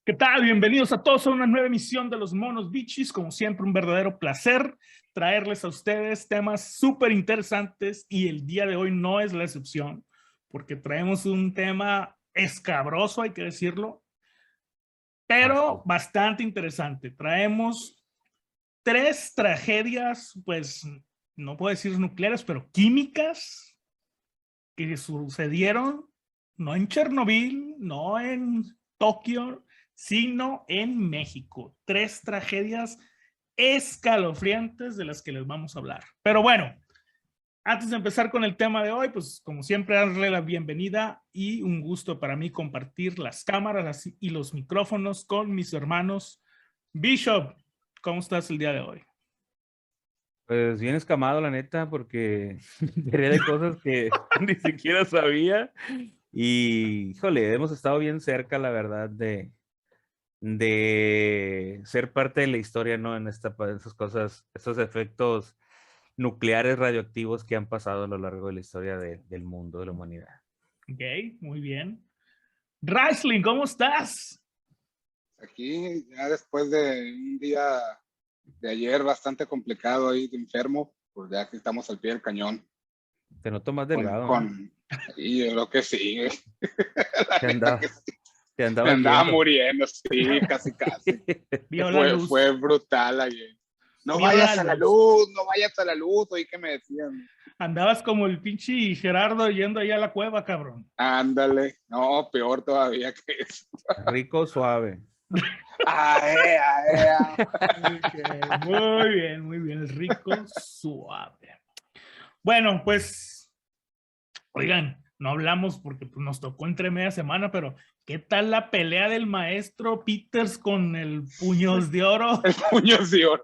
¿Qué tal? Bienvenidos a todos a una nueva emisión de Los Monos Bichis. Como siempre, un verdadero placer traerles a ustedes temas súper interesantes y el día de hoy no es la excepción, porque traemos un tema escabroso, hay que decirlo, pero bastante interesante. Traemos tres tragedias, pues no puedo decir nucleares, pero químicas que sucedieron no en Chernobyl, no en Tokio, sino en México. Tres tragedias escalofriantes de las que les vamos a hablar. Pero bueno, antes de empezar con el tema de hoy, pues como siempre, darle la bienvenida y un gusto para mí compartir las cámaras y los micrófonos con mis hermanos. Bishop, ¿cómo estás el día de hoy? Pues bien escamado, la neta, porque enteré de cosas que ni siquiera sabía. Y, híjole, hemos estado bien cerca, la verdad, de ser parte de la historia, ¿no? En esas cosas, esos efectos nucleares radioactivos que han pasado a lo largo de la historia del mundo, de la humanidad. Ok, muy bien. Raisling, ¿cómo estás? Aquí, ya después de un día de ayer bastante complicado ahí de enfermo, pues ya que estamos al pie del cañón. Te noto más Con, delgado, ¿no? con, y yo creo que sí, la Te neta andaba, que sí. te Me andabas andaba yendo. muriendo, sí, casi, casi. Vio la Fue luz. brutal ayer. No Vio la vayas a la luz. luz, no vayas a la luz, oí que me decían. Andabas como el pinche Gerardo yendo allá a la cueva, cabrón. Ándale, no, peor todavía que eso. Rico, suave. Ae, ae, Okay, muy bien, rico, suave. Bueno, pues, oigan, no hablamos porque pues, nos tocó entre media semana, pero ¿qué tal la pelea del maestro Peters con el Puños de Oro? el puño de oro.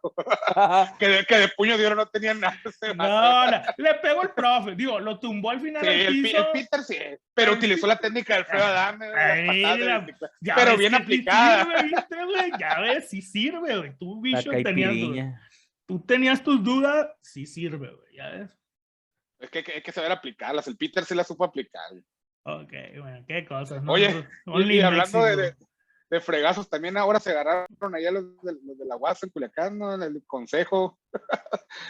que de puño de oro no tenía nada ese vato. No, le pegó el profe, digo, lo tumbó al final Sí, al piso. el Peter sí, pero utilizó la técnica de Alfredo Adame de las patadas de bicicleta, Ya pero ves bien que sí aplicada. sirve, ¿viste, güey? Ya ves, sí sirve, güey. Tú, La bicho, caipiriña. tú tenías tus dudas, sí sirve, güey, ya ves. Es que hay que saber aplicarlas. El Peter sí las supo aplicar. Ok, bueno, qué cosas, ¿no? Oye, Only y in hablando México. de fregazos, también ahora se agarraron allá los de la UAS en Culiacán, ¿no? En el consejo.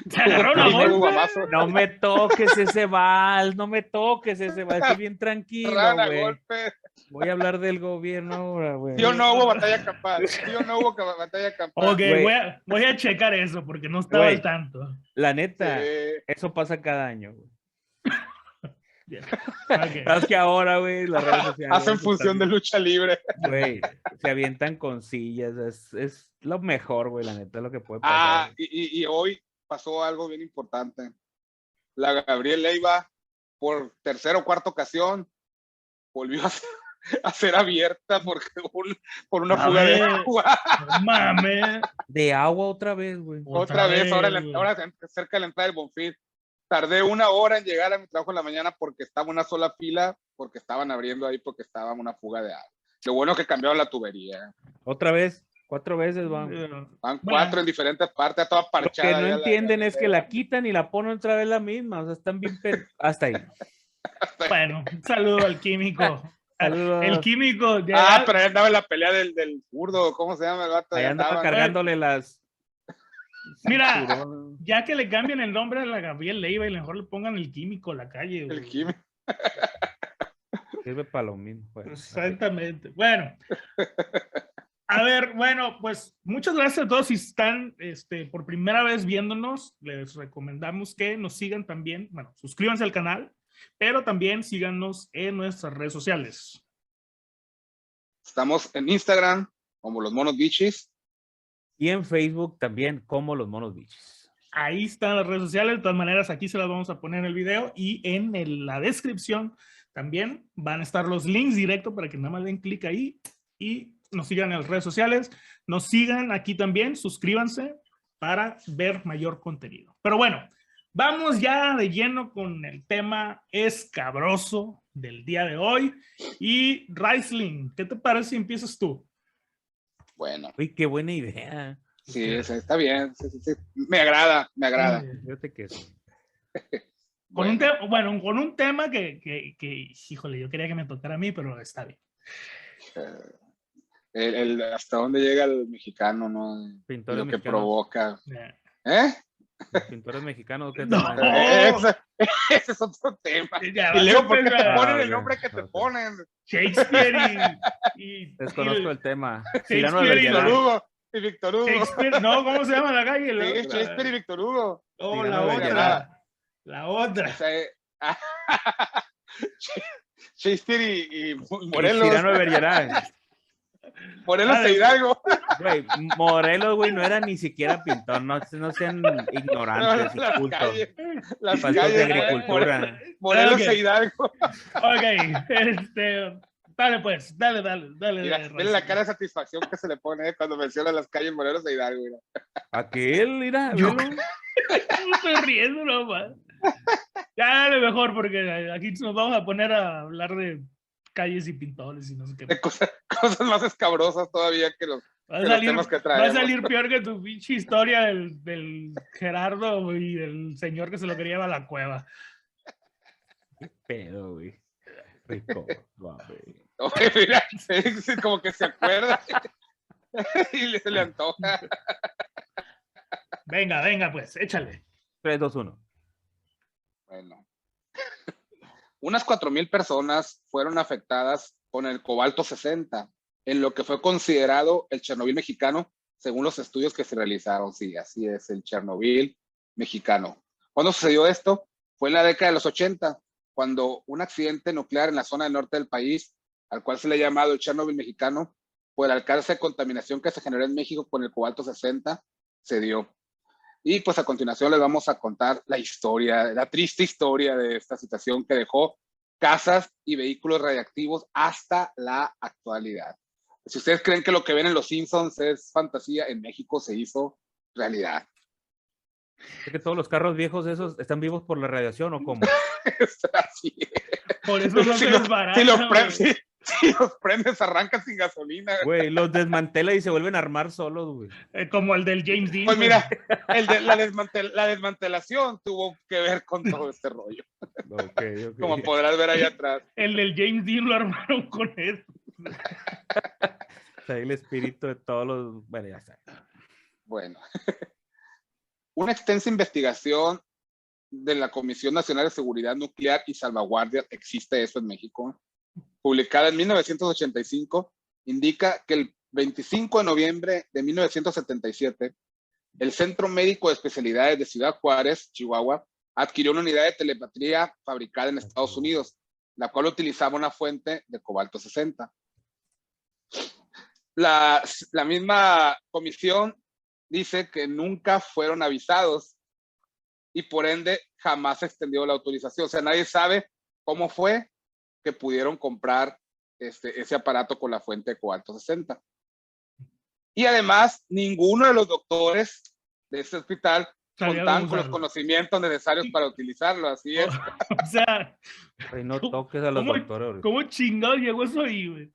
¿Se agarraron a No me, Hubo golpe? guamazo. no me toques ese vals, no me toques ese vals. Estoy bien tranquilo, Agarraron a güey. golpe. Voy a hablar del gobierno ahora, güey. Sí o no hubo batalla campal. Sí o no hubo batalla Ok, campal. Güey, voy a checar eso porque no estaba al güey, tanto. la Sí. neta, eso pasa cada año, güey. Bien. Ok. Sabes que ahora, güey, las redes Hacen sociales función de están, lucha libre. güey, se avientan con sillas. Es lo mejor, güey, la neta, es lo que puede pasar. Y hoy pasó algo bien importante. La Gabriel Leiva, por tercera o cuarta ocasión, volvió a ser abierta por una A fuga de ver, agua. no mames. De agua otra vez, güey. Otra Otra vez, ahora, vez, güey. ahora cerca de la entrada del Bonfil. Tardé 1 hora en llegar a mi trabajo en la mañana porque estaba una sola fila, porque estaban abriendo ahí, porque estaba una fuga de agua. Lo bueno es que cambiaron la tubería. Otra vez, 4 veces, vamos. Van 4 Bueno, en diferentes partes, toda Lo que parchada no ya entienden Gabriel es que Leiva. la quitan y la ponen otra vez la misma. O sea, están bien hasta ahí. bueno, un saludo al químico. El Saludos. químico de Pero ahí andaba en la pelea del zurdo, ¿cómo se llama el vato? Ahí Ahí andaba andaban. cargándole las Mira, cinturones. ya que le cambien el nombre a la Gabriel Leiva y mejor le pongan el químico a la calle, El güey. Jimmy. Sirve para lo mismo. Bueno, Exactamente. Bueno, a ver, bueno, pues muchas gracias a todos si están por primera vez viéndonos. Les recomendamos que nos sigan también. Bueno, suscríbanse al canal, pero también síganos en nuestras redes sociales. Estamos en Instagram como los monos bichis. y en Facebook también como Los Monos Bichis. Ahí están las redes sociales. De todas maneras, aquí se las vamos a poner en el video y en la descripción también van a estar los links directos para que nada más den clic ahí y nos sigan en las redes sociales. Nos sigan aquí también, suscríbanse para ver mayor contenido. Pero bueno, vamos ya de lleno con el tema escabroso del día de hoy. Y Raisling, ¿qué te parece si empiezas tú? Bueno. Uy, qué buena idea. Sí, está bien. Sí. Me agrada. Fíjate que sí. Con un tema que, híjole, yo quería que me tocara a mí, pero está bien. hasta dónde llega el mexicano, ¿no? Pintores Lo que mexicanos. provoca. Yeah. ¿Eh? Pintores mexicanos, ¿qué No. tema? Ese es otro tema. Ya Y vas luego, a ¿por qué te empezar. ponen el ok, nombre que te ok. ponen? Shakespeare y Desconozco el tema. Cyrano Shakespeare de y Víctor Bergerac. Hugo. Y Víctor Hugo. Shakespeare, no, ¿cómo se llama la calle? La Sí, otra. Shakespeare y Víctor Hugo. Oh, Cyrano la de otra. Bergerac. La otra. Esa es- Shakespeare y Morelos. Cyrano de Bergerac. Morelos Dale, e Hidalgo. Güey, Morelos, güey, no era ni siquiera pintor, no sean ignorantes y Las cultos. calles. Las Faltos calles de de agricultura. Morelos Ok. e Hidalgo. Ok, dale pues, dale. Mira, Raza. mira la cara de satisfacción que se le pone cuando menciona las calles Morelos e Hidalgo. Mira. Aquel, mira, Yo- velo. Me estoy riendo nomás. Ya dale mejor porque aquí nos vamos a poner a hablar de calles y pintores y no sé qué. De cosas más escabrosas todavía que los Va a que los salir, temas que va a traemos. salir peor que tu pinche historia del Gerardo y del señor que se lo quería llevar a la cueva. Pero, güey. Rico, güey. Oye, mira, es como que se acuerda y se le antoja. Venga, pues, échale. 3, 2, 1. Bueno, unas 4,000 personas fueron afectadas con el cobalto 60, en lo que fue considerado el Chernobyl mexicano, según los estudios que se realizaron. Sí, así es, el Chernobyl mexicano. ¿Cuándo sucedió esto? Fue en la década de los 80, cuando un accidente nuclear en la zona del norte del país, al cual se le ha llamado el Chernobyl mexicano, por el alcance de contaminación que se generó en México con el cobalto 60, se dio. Y pues a continuación les vamos a contar la historia, la triste historia de esta situación que dejó casas y vehículos radiactivos hasta la actualidad. Si ustedes creen que lo que ven en Los Simpsons es fantasía, en México se hizo realidad. ¿Es que todos los carros viejos esos están vivos por la radiación o cómo? Así es. Por eso no Si se los- desbarata. si los prendes, arrancan sin gasolina. Güey, los desmantela y se vuelven a armar solos, güey. Como el del James Dean. Pues güey. mira, la desmantelación tuvo que ver con todo este rollo, Ok. como podrás ver ahí atrás. El del James Dean lo armaron con eso. O sea, el espíritu de todos los... Bueno, ya está. Bueno, una extensa investigación de la Comisión Nacional de Seguridad Nuclear y Salvaguardia, existe eso en México, publicada en 1985, indica que el 25 de noviembre de 1977, el Centro Médico de Especialidades de Ciudad Juárez, Chihuahua, adquirió una unidad de telepatría fabricada en Estados Unidos, la cual utilizaba una fuente de cobalto 60. La misma comisión dice que nunca fueron avisados y por ende jamás se extendió la autorización. O sea, nadie sabe cómo fue que pudieron comprar ese aparato con la fuente de cobalto 60. Y además, ninguno de los doctores de ese hospital Sabía contaban cómo con los usarlo. conocimientos necesarios para utilizarlo. Así es. O sea, Güey, no toques a los doctores ahorita. ¿cómo chingado llegó eso ahí, güey?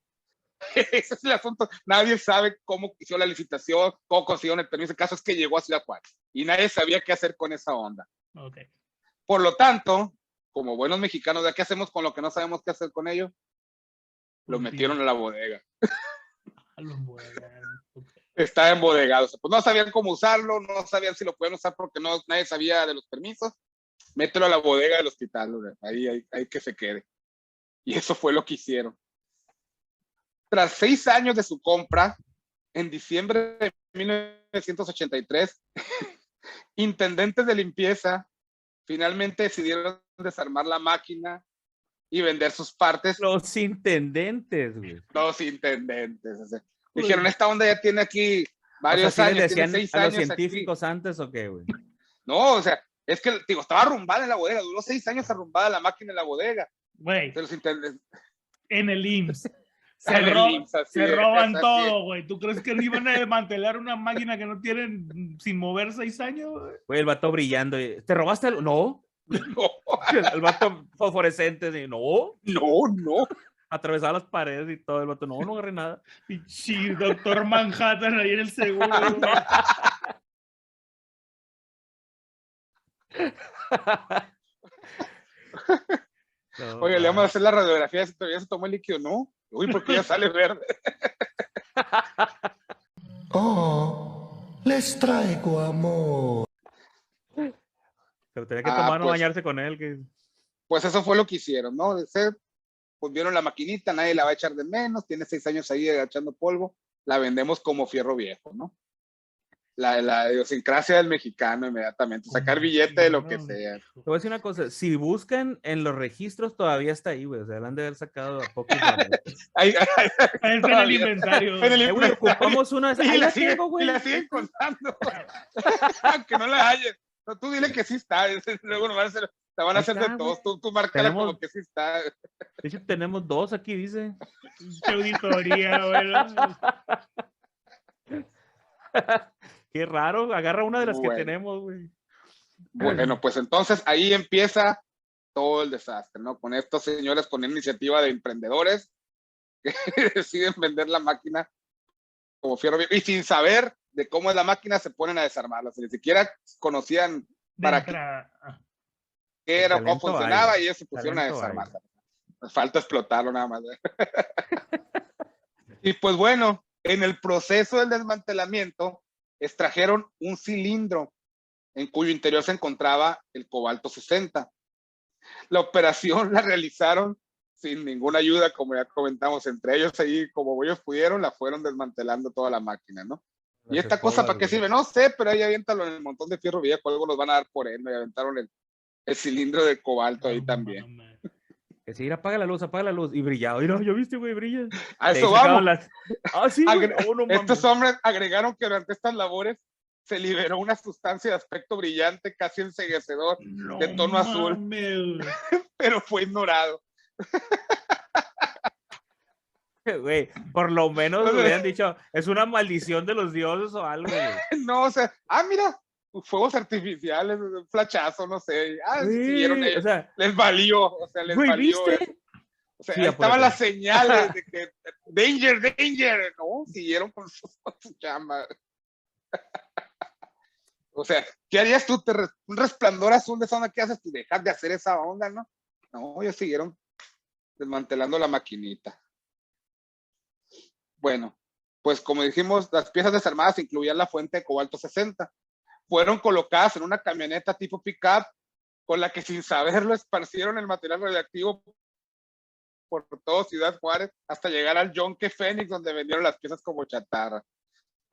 Ese es el asunto. Nadie sabe cómo hizo la licitación, cómo consiguieron el permiso. El caso es que llegó a Ciudad Juárez y nadie sabía qué hacer con esa onda. Ok. Por lo tanto, como buenos mexicanos, ¿qué hacemos con lo que no sabemos qué hacer con ello? Lo metieron a la bodega. A los buenos. Ok. Está embodegado. O sea, pues no sabían cómo usarlo, no sabían si lo pueden usar porque nadie sabía de los permisos. Mételo a la bodega del hospital, ahí que se quede. Y eso fue lo que hicieron. Tras 6 años de su compra, en diciembre de 1983, intendentes de limpieza finalmente decidieron desarmar la máquina y vender sus partes. Los intendentes, güey. Los intendentes. O sea, dijeron, esta onda ya tiene aquí varios O sea, ¿sí les años, tiene decían 6 a los años científicos aquí. antes o qué, güey? No, o sea, es que, digo, estaba arrumbada en la bodega, duró 6 años arrumbada la máquina en la bodega. Güey, De los intendentes. en el IMSS. Se, En el IMSS, así se es, roban así todo, güey. ¿Tú crees que iban a desmantelar una máquina que no tienen sin mover 6 años, güey? Güey, el vato brillando. ¿Te robaste algo? No. No, El vato fosforescente. No. no. Atravesaba las paredes y todo. El vato, no agarré nada. Sí, Doctor Manhattan ahí en el seguro, güey. No, Oye, le vamos a hacer la radiografía, si todavía se tomó el líquido, ¿no? Uy, porque ya sale verde. les traigo amor. Pero tenía que tomar no bañarse con él. Que... Pues eso fue lo que hicieron, ¿no? Pues vieron la maquinita, nadie la va a echar de menos, tiene 6 años ahí echando polvo, la vendemos como fierro viejo, ¿no? La idiosincrasia del mexicano inmediatamente, sacar billete de lo que sea. Te voy a decir una cosa, si buscan en los registros todavía está ahí, güey, o sea, la han de haber sacado a poco. Ahí está en el inventario. Güey, ocupamos una... Y la siguen contando. Que no la hayan. No, tú dile que sí está, luego no van a hacer, te van a hacer de todos, tú márcala como que sí está. De hecho, tenemos 2 aquí, dice. Qué auditoría, güey. Qué raro, agarra una de las que tenemos, güey. Bueno, pues entonces ahí empieza todo el desastre, ¿no? Con estos señores con iniciativa de emprendedores que deciden vender la máquina como fierro viejo y sin saber de cómo es la máquina se ponen a desarmarla. Ni siquiera conocían para qué era, cómo funcionaba y ellos se pusieron a desarmarla. Falta explotarlo nada más. Y pues bueno, en el proceso del desmantelamiento extrajeron un cilindro en cuyo interior se encontraba el cobalto 60. La operación la realizaron sin ninguna ayuda, como ya comentamos, entre ellos ahí, como ellos pudieron, la fueron desmantelando toda la máquina, ¿no? ¿Y esta cosa para qué sirve? No sé, pero ahí aviéntalo en el montón de fierro viejo, algo nos van a dar por él, me aventaron el cilindro de cobalto ahí también. Que si apaga la luz, y brillaba. Mira, ¿ya viste, güey? Brilla. A eso vamos. Sí, estos hombres agregaron que durante estas labores se liberó una sustancia de aspecto brillante, casi enceguecedor, de tono azul, pero fue ignorado. Güey, por lo menos hubieran dicho, es una maldición de los dioses o algo, güey. No, o sea, mira, fuegos artificiales, un flachazo, no sé. Siguieron ellos, o sea, les valió, o sea, les valió. ¿Viste? O sea, ahí estaban las señales de que danger, no, siguieron con su chamba. O sea, ¿qué harías tú? Un resplandor azul de esa onda, ¿qué haces tú? Dejar de hacer esa onda, ¿no? No, ellos siguieron desmantelando la maquinita. Bueno, pues como dijimos, las piezas desarmadas incluían la fuente de cobalto 60. Fueron colocadas en una camioneta tipo pick-up con la que sin saberlo esparcieron el material radioactivo por toda Ciudad Juárez hasta llegar al Yonke Fénix, donde vendieron las piezas como chatarra.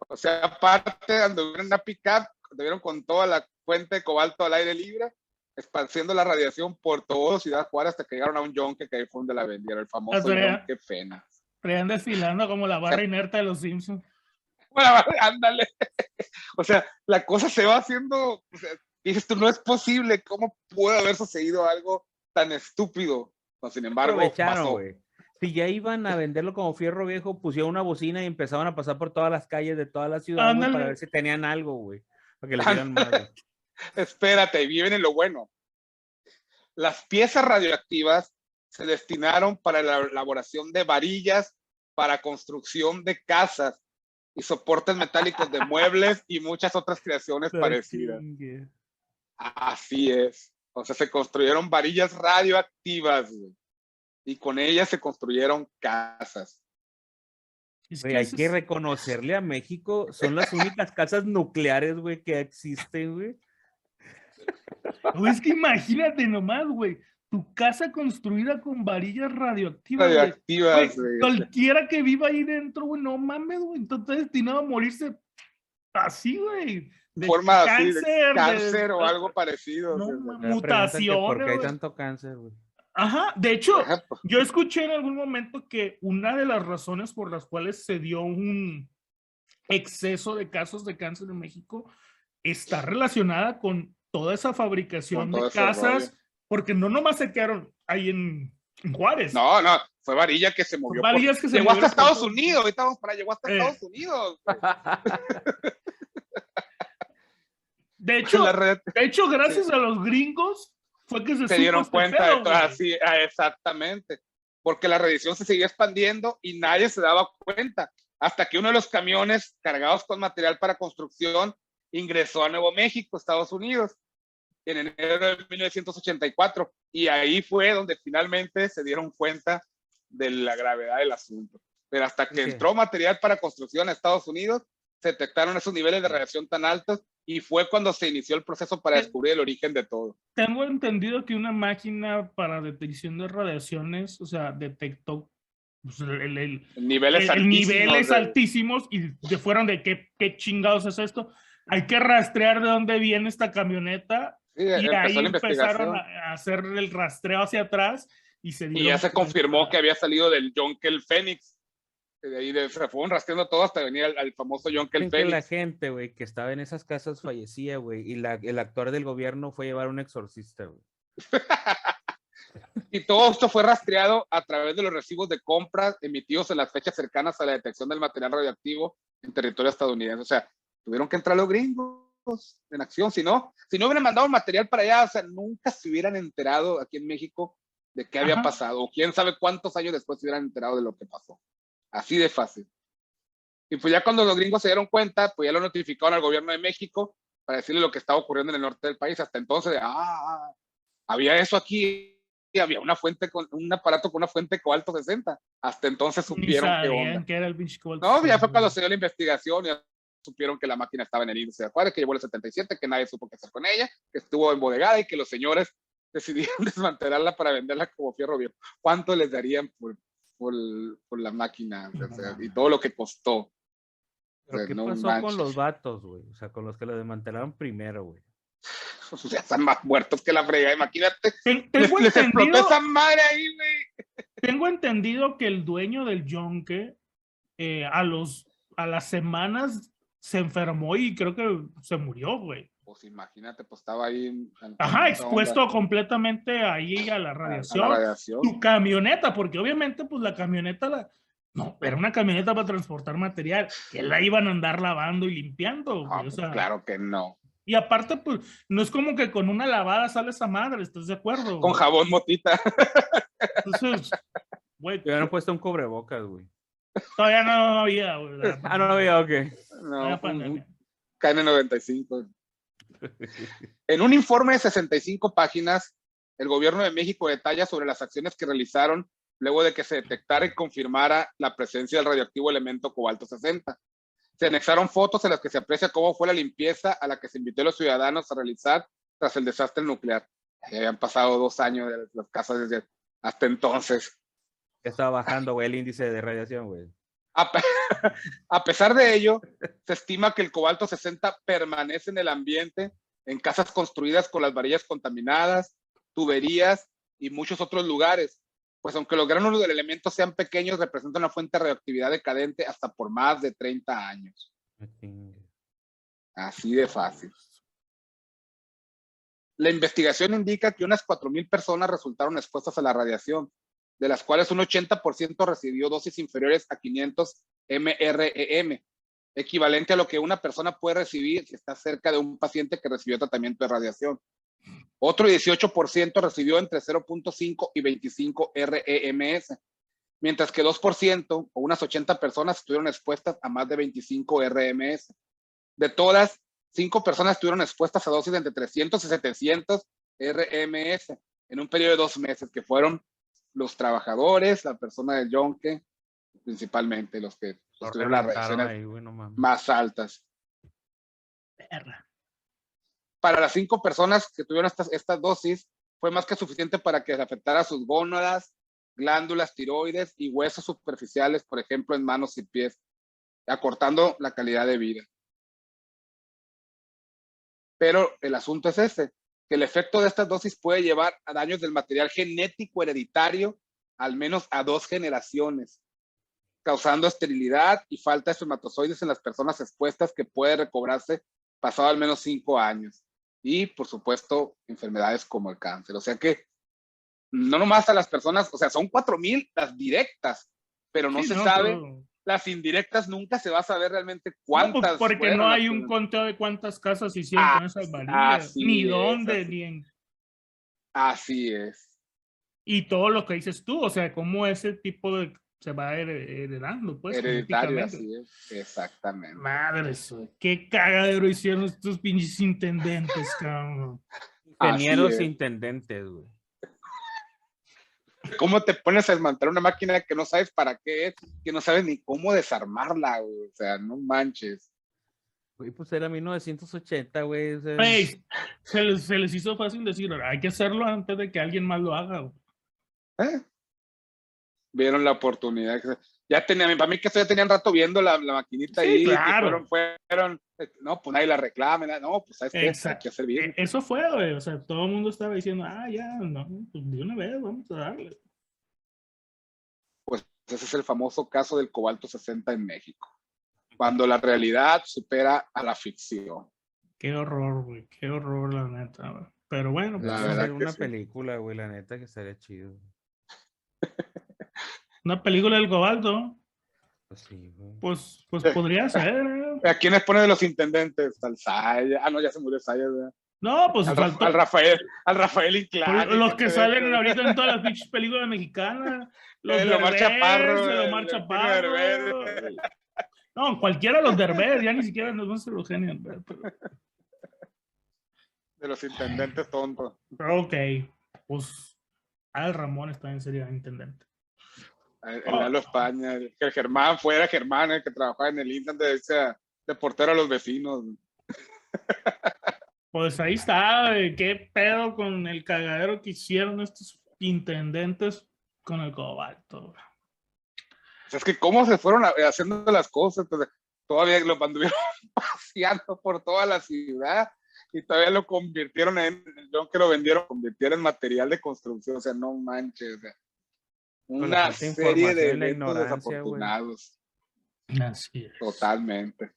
O sea, aparte anduvieron en una pick-up, anduvieron con toda la fuente de cobalto al aire libre, esparciendo la radiación por toda Ciudad Juárez hasta que llegaron a un Yonke que ahí fue donde la vendieron, el famoso Yonke Fénix. Traían desfilando como la barra inerta de los Simpsons. Bueno, ándale. O sea, la cosa se va haciendo, o sea, dices tú, no es posible, ¿cómo puede haber sucedido algo tan estúpido? No, sin embargo, aprovecharon, güey. Si ya iban a venderlo como fierro viejo, pusieron una bocina y empezaban a pasar por todas las calles de toda la ciudad, güey, para ver si tenían algo, güey, para que les dieran más, güey. Espérate, viven en lo bueno. Las piezas radioactivas se destinaron para la elaboración de varillas para construcción de casas y soportes metálicos de muebles y muchas otras creaciones parecidas. Así es. O sea, se construyeron varillas radioactivas, güey, y con ellas se construyeron casas. Güey, hay que reconocerle a México, son las únicas casas nucleares, güey, que existen, güey. Güey, es que imagínate nomás, güey, tu casa construida con varillas radioactivas. Güey. Cualquiera que viva ahí dentro, güey, no mames, güey, entonces está destinado a morirse así, güey. De forma cáncer o algo parecido. No, mutaciones. ¿Por qué hay tanto cáncer, güey? Ajá, de hecho, yo escuché en algún momento que una de las razones por las cuales se dio un exceso de casos de cáncer en México está relacionada con toda esa fabricación de casas, porque no nomás se quedaron ahí en Juárez. No, fue varilla que se movió. Llegó hasta Estados Unidos, ahorita vamos para allá, llegó hasta Estados Unidos. De hecho, gracias a los gringos fue que se dieron cuenta de todo, así, exactamente, porque la radiación se seguía expandiendo y nadie se daba cuenta, hasta que uno de los camiones cargados con material para construcción ingresó a Nuevo México, Estados Unidos, en enero de 1984, y ahí fue donde finalmente se dieron cuenta de la gravedad del asunto. Pero hasta que entró material para construcción a Estados Unidos, se detectaron esos niveles de radiación tan altos y fue cuando se inició el proceso para descubrir el origen de todo. Tengo entendido que una máquina para detección de radiaciones, o sea, detectó pues, Niveles niveles altísimos. altísimos y fueron de qué chingados es esto. Hay que rastrear de dónde viene esta camioneta Sí, y ahí empezó la empezaron investigación. a hacer el rastreo hacia atrás y se Y dieron ya se cuenta. confirmó que había salido del Jonkel Phoenix. De ahí se fueron rastreando todo hasta venir al famoso Jonkel Dicen que la Phoenix. gente, güey, que estaba en esas casas fallecía, güey, y el actor del gobierno fue a llevar un exorcista, güey. Y todo esto fue rastreado a través de los recibos de compras emitidos en las fechas cercanas a la detección del material radioactivo en territorio estadounidense. O sea, tuvieron que entrar los gringos en acción. Si no hubieran mandado el material para allá, o sea, nunca se hubieran enterado aquí en México de qué había pasado. O quién sabe cuántos años después se hubieran enterado de lo que pasó. Así de fácil. Y pues ya cuando los gringos se dieron cuenta, pues ya lo notificaron al gobierno de México para decirle lo que estaba ocurriendo en el norte del país. Hasta entonces, había eso aquí. Y había un aparato con una fuente de cobalto 60. Hasta entonces Ni supieron qué sabían onda. que era el pinche cobalto. No, ya fue cuando se dio la investigación, ya supieron que la máquina estaba en el índice de Acuario, que llevó el 77, que nadie supo qué hacer con ella, que estuvo embodegada y que los señores decidieron desmantelarla para venderla como fierro viejo. ¿Cuánto les darían por la máquina? O sea, y todo lo que costó. ¿Pero qué pasó con los vatos, güey? O sea, con los que lo desmantelaron primero, güey. O sea, están más muertos que la fregada, imagínate. Tengo les explotó entendido, esa madre ahí, güey. tengo entendido que el dueño del yonke a las semanas se enfermó y creo que se murió, güey. Pues imagínate, pues estaba ahí. Ajá, expuesto completamente ahí a la radiación. A la radiación. Tu camioneta, porque obviamente pues la camioneta, no, era una camioneta para transportar material, que la iban a andar lavando y limpiando, güey. Pues O sea, claro que no. y aparte, pues, no es como que con una lavada sale esa madre, ¿estás de acuerdo? Con jabón motita. Entonces, güey. Te hubieran puesto un cubrebocas, güey. Todavía no había, güey. No había, ok. No, KN95. En un informe de 65 páginas, el gobierno de México detalla sobre las acciones que realizaron luego de que se detectara y confirmara la presencia del radioactivo elemento cobalto 60. Se anexaron fotos en las que se aprecia cómo fue la limpieza a la que se invitó a los ciudadanos a realizar tras el desastre nuclear. Ya habían pasado 2 años de las casas desde hasta entonces. Ya estaba bajando, güey, el índice de radiación, güey. A pesar de ello, se estima que el cobalto 60 permanece en el ambiente, en casas construidas con las varillas contaminadas, tuberías y muchos otros lugares. Pues aunque los gránulos del elemento sean pequeños, representan una fuente de radioactividad decadente hasta por más de 30 años. Así de fácil. La investigación indica que unas 4,000 personas resultaron expuestas a la radiación, de las cuales un 80% recibió dosis inferiores a 500 mREM, equivalente a lo que una persona puede recibir si está cerca de un paciente que recibió tratamiento de radiación. Otro 18% recibió entre 0.5 y 25 REMS, mientras que 2% o unas 80 personas estuvieron expuestas a más de 25 RMS. De todas, 5 personas estuvieron expuestas a dosis de entre 300 y 700 RMS en un periodo de 2 meses, que fueron los trabajadores, la persona del yonke, principalmente los que tuvieron las radiaciones más altas. Para las 5 personas que tuvieron estas dosis, fue más que suficiente para que les afectara sus gónadas, glándulas tiroides y huesos superficiales, por ejemplo, en manos y pies, acortando la calidad de vida. Pero el asunto es ese, que el efecto de estas dosis puede llevar a daños del material genético hereditario al menos a 2 generaciones, causando esterilidad y falta de espermatozoides en las personas expuestas, que puede recobrarse pasado al menos 5 años. Y, por supuesto, enfermedades como el cáncer. O sea que no nomás a las personas, o sea, son 4,000 las directas, pero no se sabe. Pero las indirectas nunca se va a saber realmente cuántas. No, porque no hay un conteo de cuántas casas hicieron con esas varillas, ni dónde, ni en. Así es. Y todo lo que dices tú, o sea, cómo ese tipo de se va heredando, pues. Hereditario, así es, exactamente. Madre, qué cagadero hicieron estos pinches intendentes, cabrón. Ingenieros intendentes, güey. ¿Cómo te pones a desmantelar una máquina que no sabes para qué es, que no sabes ni cómo desarmarla, güey? O sea, no manches. Güey, pues era 1980, güey. O sea, Ey, se les hizo fácil decir, hay que hacerlo antes de que alguien más lo haga. Güey. ¿Eh? Vieron la oportunidad. Ya tenían, para mí que ya tenían rato viendo la maquinita Sí, ahí, claro. que fueron, no, pues nadie la reclama, no, pues ¿sabes qué? Hay que hacer bien. Eso fue, güey. O sea, todo el mundo estaba diciendo, ya, no, pues de una vez vamos a darle. Pues ese es el famoso caso del cobalto 60 en México, cuando la realidad supera a la ficción. Qué horror, güey. Qué horror, la neta, güey. Pero bueno, La pues, hay que verdad hacer que una sí. película, güey, la neta que estaría chido. una película del cobalto, Pues sí, güey. pues podría ser. ¿A quiénes pone de los intendentes? Al Saya. Ah, no, ya se murió Saya, ¿verdad? No, pues faltó. Al Rafael Inclán. Los que salen ahorita en todas las pinches películas mexicanas. Los el Omar Chaparro. el Omar Chaparro. No, cualquiera de los Derbez, ya ni siquiera nos vamos a los genios. De los intendentes tontos. Ok, pues Al Ramones también sería intendente. El Lalo España, que el Germán fuera Germán, el que trabajaba en el Inter de portero a los vecinos. Pues ahí está, qué pedo con el cagadero que hicieron estos intendentes con el cobalto. O sea, es que cómo se fueron haciendo las cosas, pues, todavía lo anduvieron paseando por toda la ciudad y todavía lo convirtieron yo que lo vendieron, convirtieron en material de construcción, o sea, no manches, o sea, una serie de eventos desafortunados. Así es. Totalmente.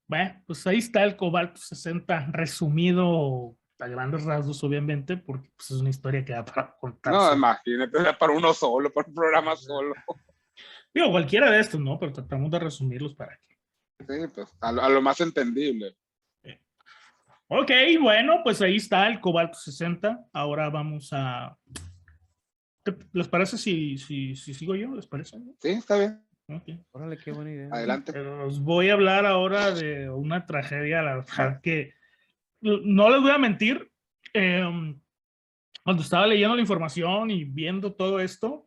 Bueno, pues ahí está el cobalto 60 resumido a grandes rasgos, obviamente, porque pues, es una historia que da para contar. No, imagínate, para uno solo, para un programa solo. Digo, cualquiera de estos, ¿no? Pero tratamos de resumirlos para que. Sí, pues a lo más entendible. Ok, bueno, pues ahí está el cobalto 60. Ahora vamos a... ¿Les parece si sigo yo? ¿Les parece? Sí, está bien. Okay. Órale, qué buena idea. Adelante. Pero os voy a hablar ahora de una tragedia, la verdad que no les voy a mentir. Cuando estaba leyendo la información y viendo todo esto,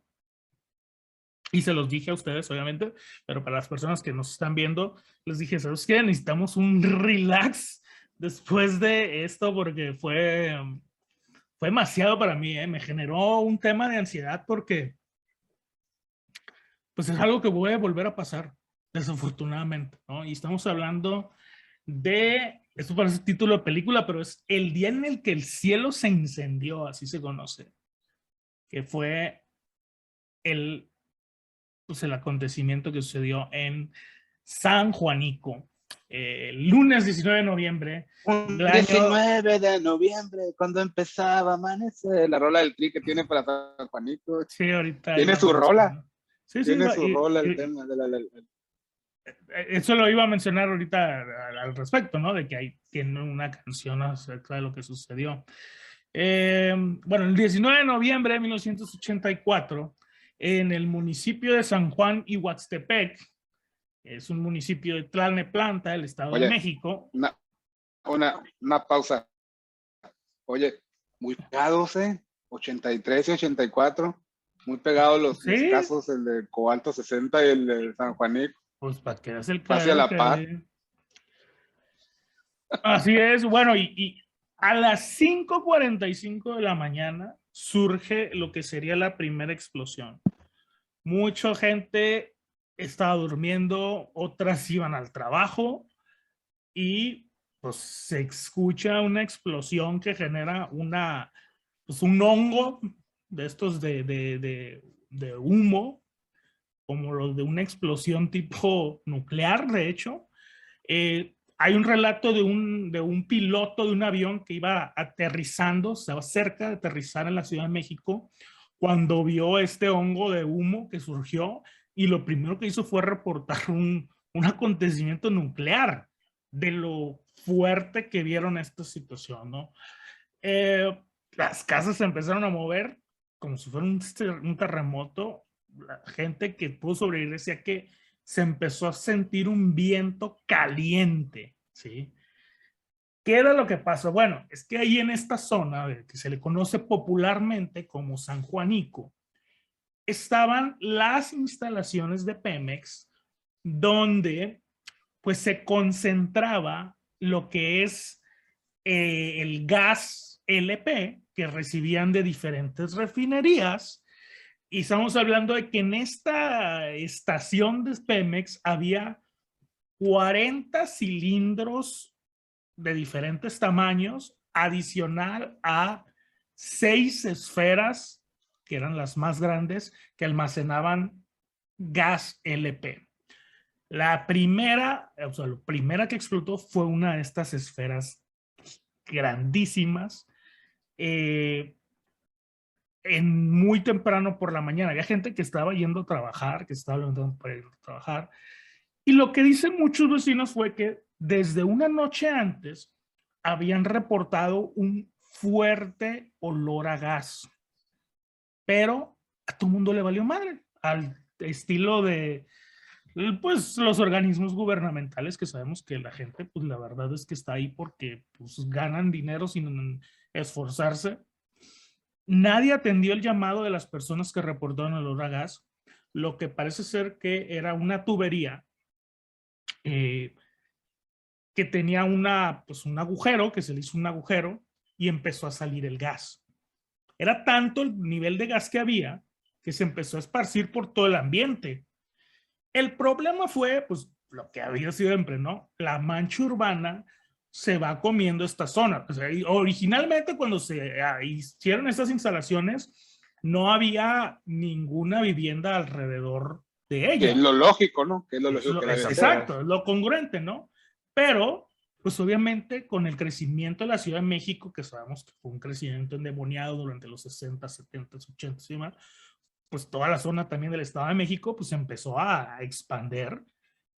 y se los dije a ustedes, obviamente, pero para las personas que nos están viendo, les dije, ¿sabes qué? Necesitamos un relax después de esto porque fue demasiado para mí, me generó un tema de ansiedad porque pues es algo que puede volver a pasar, desafortunadamente, ¿no? Y estamos hablando de, esto parece título de película, pero es el día en el que el cielo se incendió, así se conoce, que fue el acontecimiento que sucedió en San Juanico, el lunes 19 de noviembre. Un 19 de noviembre, cuando empezaba a amanecer. La rola del Tri que tiene para San Juanico. Sí, ahorita. Tiene su rola. Sí, tiene su rola el tema de eso lo iba a mencionar ahorita al respecto, ¿no? De que ahí tiene una canción acerca de lo que sucedió. Bueno, el 19 de noviembre de 1984, en el municipio de San Juan Ixhuaxtepec, es un municipio de Tlalnepantla, el Estado de México. Una pausa. Oye, muy pegados, 83 y 84, muy pegados los casos, el de cobalto 60 y el de San Juanico. Pues para que hagas el casi a la par. Así es, bueno, y a las 5:45 de la mañana surge lo que sería la primera explosión. Mucha gente estaba durmiendo, otras iban al trabajo y pues se escucha una explosión que genera un hongo de estos de humo, como los de una explosión tipo nuclear, de hecho. Hay un relato de un piloto de un avión que iba aterrizando, estaba cerca de aterrizar en la Ciudad de México, cuando vio este hongo de humo que surgió y lo primero que hizo fue reportar un acontecimiento nuclear de lo fuerte que vieron esta situación, ¿no? Las casas se empezaron a mover como si fuera un terremoto. La gente que pudo sobrevivir decía que se empezó a sentir un viento caliente, ¿sí? ¿Qué era lo que pasó? Bueno, es que ahí en esta zona, que se le conoce popularmente como San Juanico, estaban las instalaciones de Pemex, donde pues se concentraba lo que es el gas LP que recibían de diferentes refinerías. Y estamos hablando de que en esta estación de Pemex había 40 cilindros de diferentes tamaños, adicional a 6 esferas, que eran las más grandes, que almacenaban gas LP. La primera que explotó fue una de estas esferas grandísimas, muy temprano por la mañana. Había gente que estaba yendo a trabajar, que estaba levantando para ir a trabajar. Y lo que dicen muchos vecinos fue que desde una noche antes habían reportado un fuerte olor a gas. Pero a todo el mundo le valió madre, al estilo de pues los organismos gubernamentales, que sabemos que la gente, pues la verdad es que está ahí porque pues ganan dinero sin esforzarse. Nadie atendió el llamado de las personas que reportaron el olor a gas, lo que parece ser que era una tubería que tenía pues un agujero, que se le hizo un agujero y empezó a salir el gas. Era tanto el nivel de gas que había que se empezó a esparcir por todo el ambiente. El problema fue, pues, lo que había siempre, ¿no? La mancha urbana se va comiendo esta zona. O sea, originalmente cuando se hicieron estas instalaciones, no había ninguna vivienda alrededor de ella. Que es lo lógico, ¿no? Que es lo lógico que debe ser. Exacto, es lo congruente, ¿no? Pero, pues obviamente, con el crecimiento de la Ciudad de México, que sabemos que fue un crecimiento endemoniado durante los 60, 70, 80 y demás, pues toda la zona también del Estado de México, pues empezó a expandir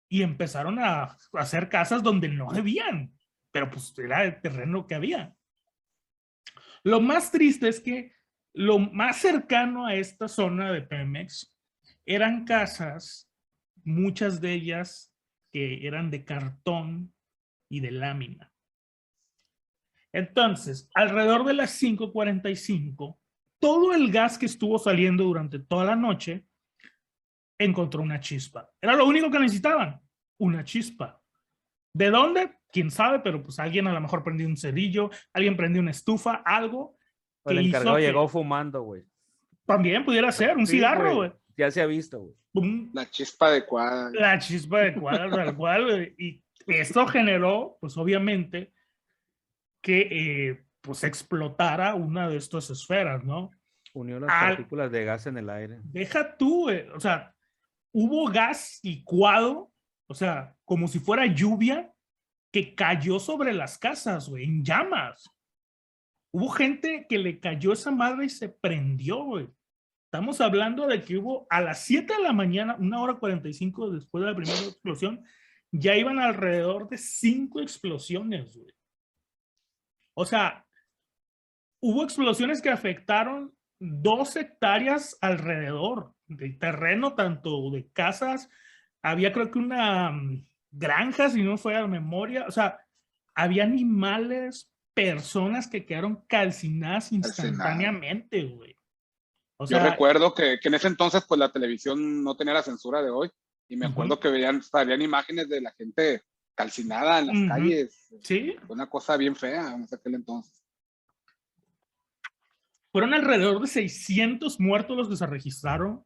y empezaron a hacer casas donde no debían, pero pues era el terreno que había. Lo más triste es que lo más cercano a esta zona de Pemex eran casas, muchas de ellas que eran de cartón y de lámina. Entonces, alrededor de las 5:45, todo el gas que estuvo saliendo durante toda la noche encontró una chispa. Era lo único que necesitaban, una chispa. ¿De dónde? Quién sabe, pero pues alguien a lo mejor prendió un cerillo, alguien prendió una estufa, algo. El encargado llegó fumando, güey. También pudiera ser un cigarro, güey. Ya se ha visto, güey. La chispa adecuada. La chispa adecuada, tal cual, güey. Y esto generó, pues obviamente, que pues explotara una de estas esferas, ¿no? Unió las partículas de gas en el aire. Deja tú, güey. O sea, hubo gas licuado, o sea, como si fuera lluvia, que cayó sobre las casas, güey, en llamas. Hubo gente que le cayó esa madre y se prendió, güey. Estamos hablando de que hubo a las 7 de la mañana, 1:45 después de la primera explosión, ya iban alrededor de 5 explosiones, güey. O sea, hubo explosiones que afectaron 2 hectáreas alrededor de terreno, tanto de casas, había creo que una granja, si no fue a memoria, o sea, había animales, personas que quedaron calcinadas instantáneamente, güey. O sea, yo recuerdo que en ese entonces, pues la televisión no tenía la censura de hoy, y me acuerdo que salían imágenes de la gente calcinada en las calles. Sí. Una cosa bien fea en aquel entonces. Fueron alrededor de 600 muertos los que se registraron,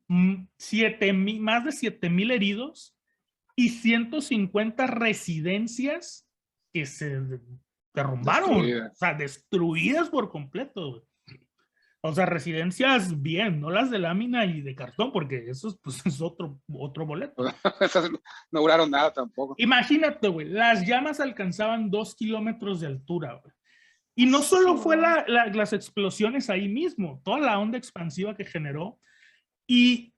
más de 7,000 heridos y 150 residencias que se derrumbaron, o sea, destruidas por completo, güey. O sea, residencias bien, no las de lámina y de cartón, porque eso pues, es otro boleto. Esas no duraron nada tampoco. Imagínate, güey, las llamas alcanzaban 2 kilómetros de altura, güey. Y no solo fue las explosiones ahí mismo, toda la onda expansiva que generó. Y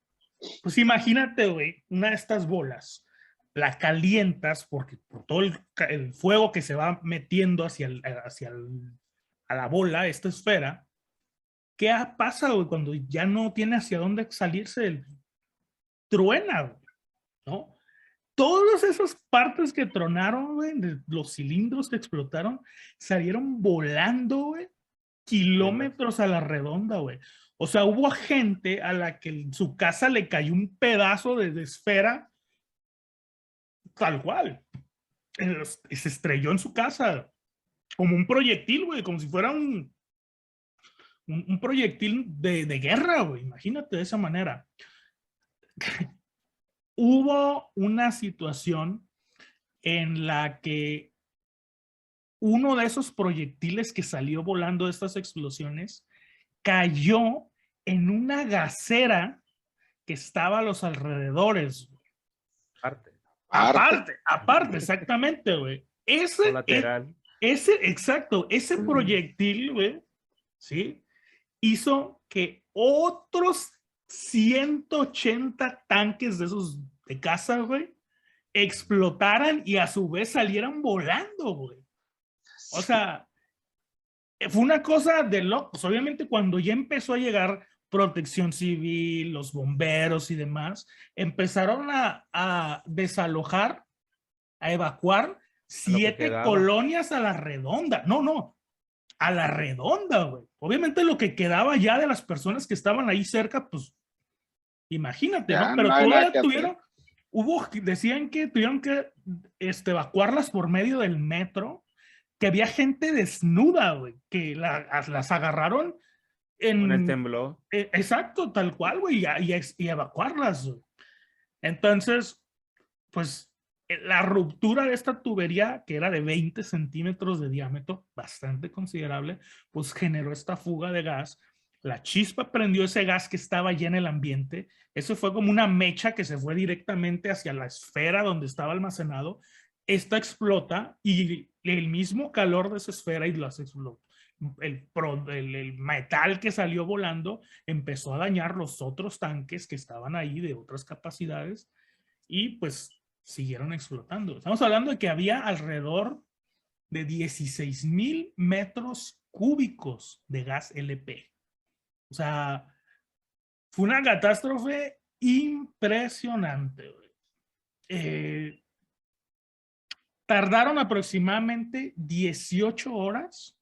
pues imagínate, güey, una de estas bolas, la calientas porque por todo el fuego que se va metiendo a la bola, esta esfera. ¿Qué pasa, güey, cuando ya no tiene hacia dónde salirse? Truena, güey, ¿no? Todas esas partes que tronaron, güey, de los cilindros que explotaron, salieron volando, güey, kilómetros a la redonda, güey. O sea, hubo gente a la que en su casa le cayó un pedazo de esfera tal cual. Se estrelló en su casa como un proyectil, güey, como si fuera un proyectil de guerra, güey. Imagínate de esa manera. Hubo una situación en la que uno de esos proyectiles que salió volando de estas explosiones cayó en una gasera que estaba a los alrededores. Aparte, exactamente, güey. Exacto, ese proyectil, güey, ¿sí? Hizo que otros 180 tanques de esos de caza, güey, explotaran y a su vez salieran volando, güey. O sea, fue una cosa de locos. Obviamente, cuando ya empezó a llegar Protección Civil, los bomberos y demás, empezaron a desalojar, a evacuar 7 colonias a la redonda. No, a la redonda, güey. Obviamente lo que quedaba ya de las personas que estaban ahí cerca, pues, imagínate, ya, ¿no? Pero no todavía decían que tuvieron que evacuarlas por medio del metro, que había gente desnuda, güey, que las agarraron Con el temblor. Exacto, tal cual, güey, y evacuarlas, güey. Entonces, pues, la ruptura de esta tubería, que era de 20 centímetros de diámetro, bastante considerable, pues generó esta fuga de gas. La chispa prendió ese gas que estaba ya en el ambiente. Eso fue como una mecha que se fue directamente hacia la esfera donde estaba almacenado. Esta explota y el mismo calor de esa esfera y las explotó. El metal que salió volando empezó a dañar los otros tanques que estaban ahí de otras capacidades y pues siguieron explotando. Estamos hablando de que había alrededor de 16,000 metros cúbicos de gas LP. O sea, fue una catástrofe impresionante. Tardaron aproximadamente 18 horas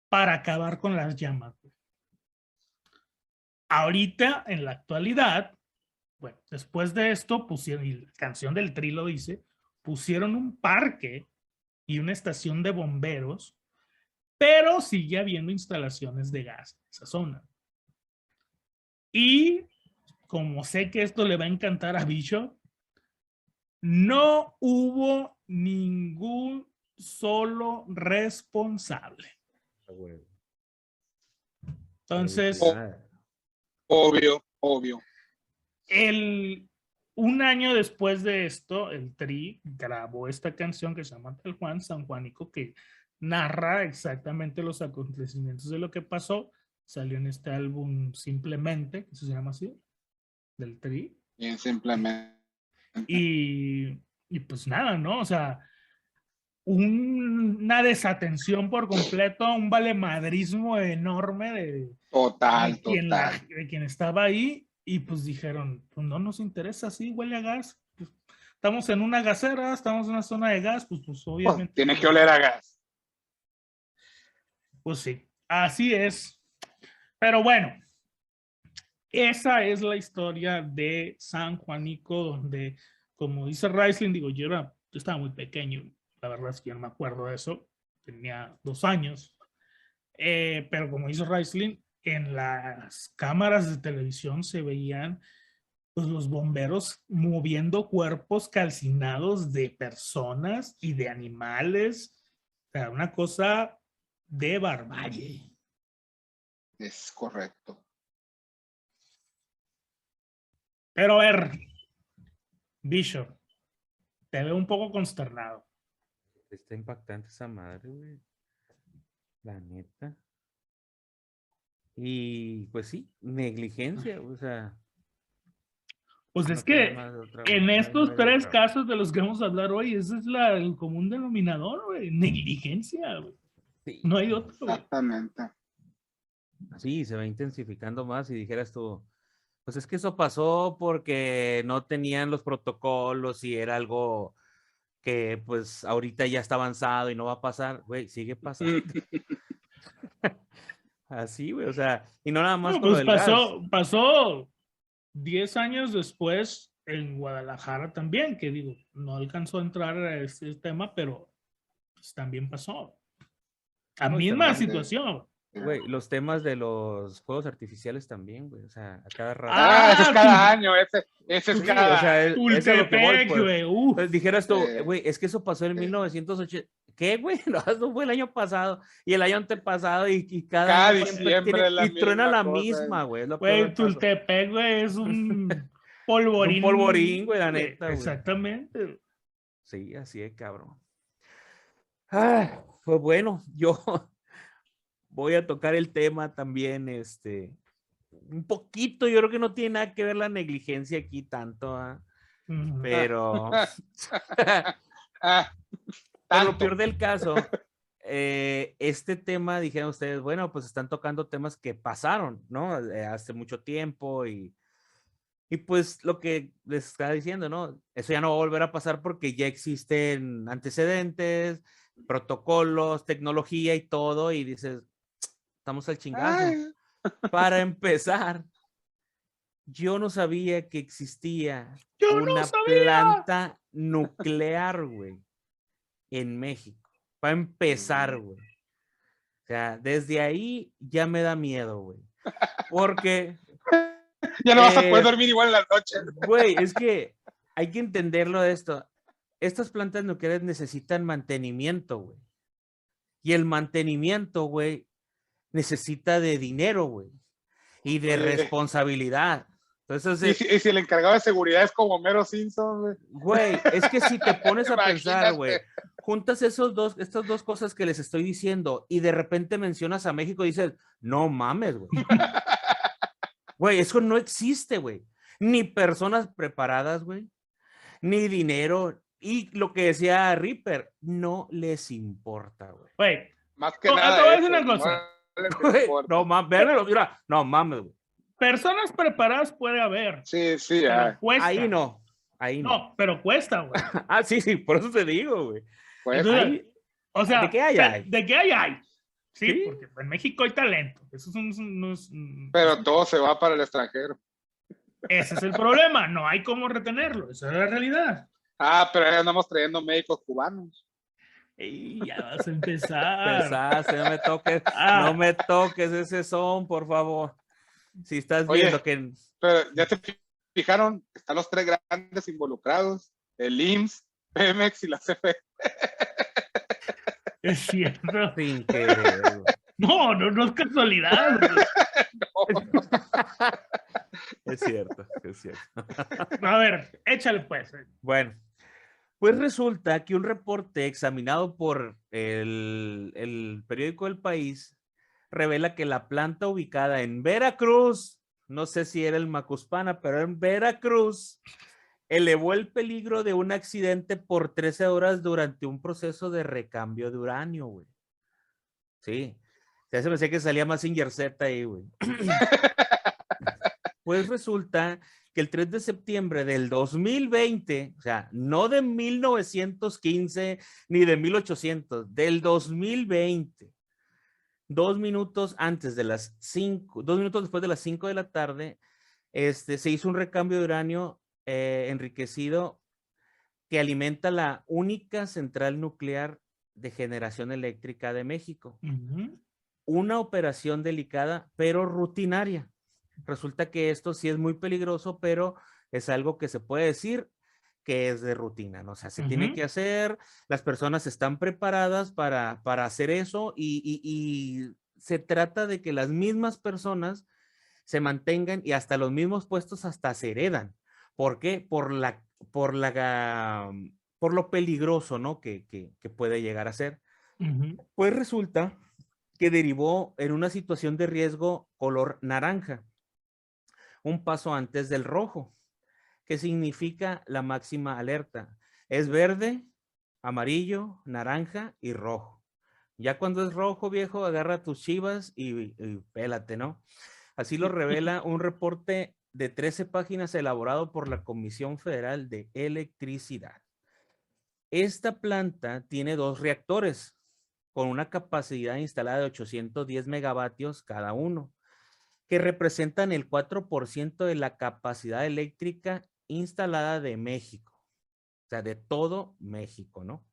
para acabar con las llamas. Ahorita, en la actualidad, bueno, después de esto pusieron, y la canción del Tri lo dice, pusieron un parque y una estación de bomberos, pero sigue habiendo instalaciones de gas en esa zona. Y como sé que esto le va a encantar a Bicho, no hubo ningún solo responsable. Entonces, obvio. Un año después de esto, el Tri grabó esta canción que se llama Tal Juan, San Juanico, que narra exactamente los acontecimientos de lo que pasó. Salió en este álbum Simplemente, que se llama así, del Tri. Bien, simplemente. Y pues nada, ¿no? O sea, una desatención por completo, un valemadrismo enorme de quien estaba ahí. Y pues dijeron, pues no nos interesa, sí, huele a gas. Pues, estamos en una gasera, estamos en una zona de gas, pues obviamente. Oh, tiene que oler a gas. Pues sí, así es. Pero bueno, esa es la historia de San Juanico, donde, como dice Raisling, digo, yo estaba muy pequeño, la verdad es que yo no me acuerdo de eso, tenía 2 años. Pero como dice Raisling, en las cámaras de televisión se veían pues, los bomberos moviendo cuerpos calcinados de personas y de animales. O sea, una cosa de barbarie. Es correcto. Pero a ver, Bishop, te veo un poco consternado. Está impactante esa madre, güey. La neta. Y pues sí, negligencia, o sea. Pues no es que en estos no 3 casos de los que vamos a hablar hoy, ese es el común denominador, güey. Negligencia, güey. Sí, no hay otro. Exactamente. Sí, se va intensificando más y dijeras tú, pues es que eso pasó porque no tenían los protocolos y era algo que pues ahorita ya está avanzado y no va a pasar, güey, sigue pasando. Así, güey, o sea, y no nada más No, con pues lo del gas. pasó 10 años después en Guadalajara también, que digo, no alcanzó a entrar a este tema, pero pues, también pasó. La No, y misma también, situación. güey, los temas de los fuegos artificiales también, güey, o sea, a cada rato. Ese es Ah, cada año, ese es Sí, cada o sea, año. es a lo que voy, Tultepec, pues. güey, Entonces dijeras tú, Sí. güey, es que eso pasó en 1980. ¿Qué, güey? No, eso fue el año pasado y el año antepasado y cada Cada año siempre diciembre tiene, es la y truena misma la cosa. misma, güey, es lo peor güey, del caso. Tultepec, güey, es un Es un polvorín. polvorín, güey, la neta, güey. Exactamente. Sí, así es, cabrón. Ah, pues bueno, yo voy a tocar el tema también, un poquito, yo creo que no tiene nada que ver la negligencia aquí tanto, pero, Ah, pero lo tanto. peor del caso, este tema, dijeron ustedes, bueno, pues están tocando temas que pasaron, ¿no? Hace mucho tiempo y pues lo que les estaba diciendo, ¿no? Eso ya no va a volver a pasar porque ya existen antecedentes, protocolos, tecnología y todo, y dices, estamos al chingazo. Ay, Para empezar, yo no sabía que existía Yo no una sabía. planta nuclear, güey, en México. Para empezar, güey. O sea, desde ahí ya me da miedo, güey. Porque, ya no vas a poder dormir igual en las noches. güey, es que hay que entenderlo de esto. Estas plantas nucleares necesitan mantenimiento, güey. Y el mantenimiento, güey, necesita de dinero, güey. Y de responsabilidad. Entonces, Y si el encargado de seguridad es como Mero Simpson, güey, es que si te pones a pensar, güey, imagínate. juntas estas dos cosas que les estoy diciendo y de repente mencionas a México y dices, no mames, güey. Güey, eso no existe, güey. Ni personas preparadas, güey, ni dinero. Y lo que decía Ripper, no les importa, güey. Güey, Más que te nada voy a decir eso, una cosa. no les Güey, importa. no mames, véanmelo, mira, no mames, güey. Personas preparadas puede haber, Sí, sí, pero cuesta. Ahí no, ahí no. No, pero cuesta, güey. Ah, sí, sí, por eso te digo, güey. pues, Entonces, Ahí, o sea, ¿de qué hay? ¿de qué hay? Sí, Sí. porque en México hay talento. Eso no es pero todo se va para el extranjero. ese es el problema. No hay cómo retenerlo. Esa es la realidad. Ah, pero ahí andamos trayendo médicos cubanos. Y ya vas a empezar. Pensaste, no me toques ese son, por favor. Si estás Oye, viendo que pero ya se fijaron, están los tres grandes involucrados, el IMSS, Pemex y la CFE. Es cierto. sin querer, güey. No es casualidad. Es cierto, es cierto. A ver, échale pues. Bueno, pues resulta que un reporte examinado por el periódico El País revela que la planta ubicada en Veracruz, no sé si era el Macuspana, pero en Veracruz, elevó el peligro de un accidente por 13 horas durante un proceso de recambio de uranio, güey. Sí, ya se me decía que salía Mazinger Z ahí, güey. Pues resulta que el 3 de septiembre del 2020, o sea, no de 1915 ni de 1800, del 2020, 2 minutos antes de las 5, 2 minutos después de las 5 de la tarde, se hizo un recambio de uranio enriquecido que alimenta la única central nuclear de generación eléctrica de México. Una operación delicada, pero rutinaria. Resulta que esto sí es muy peligroso, pero es algo que se puede decir que es de rutina, ¿no? O sea, se tiene que hacer, las personas están preparadas para hacer eso y se trata de que las mismas personas se mantengan y hasta los mismos puestos hasta se heredan. ¿Por qué? Por lo peligroso, ¿no? Que puede llegar a ser. Pues resulta que derivó en una situación de riesgo color naranja, un paso antes del rojo, que significa la máxima alerta. Es verde, amarillo, naranja y rojo. Ya cuando es rojo, viejo, agarra tus chivas y pélate, ¿no? Así lo revela un reporte de 13 páginas elaborado por la Comisión Federal de Electricidad. Esta planta tiene 2 reactores con una capacidad instalada de 810 megavatios cada uno, que representan el 4% de la capacidad eléctrica instalada de México, o sea, de todo México, ¿no?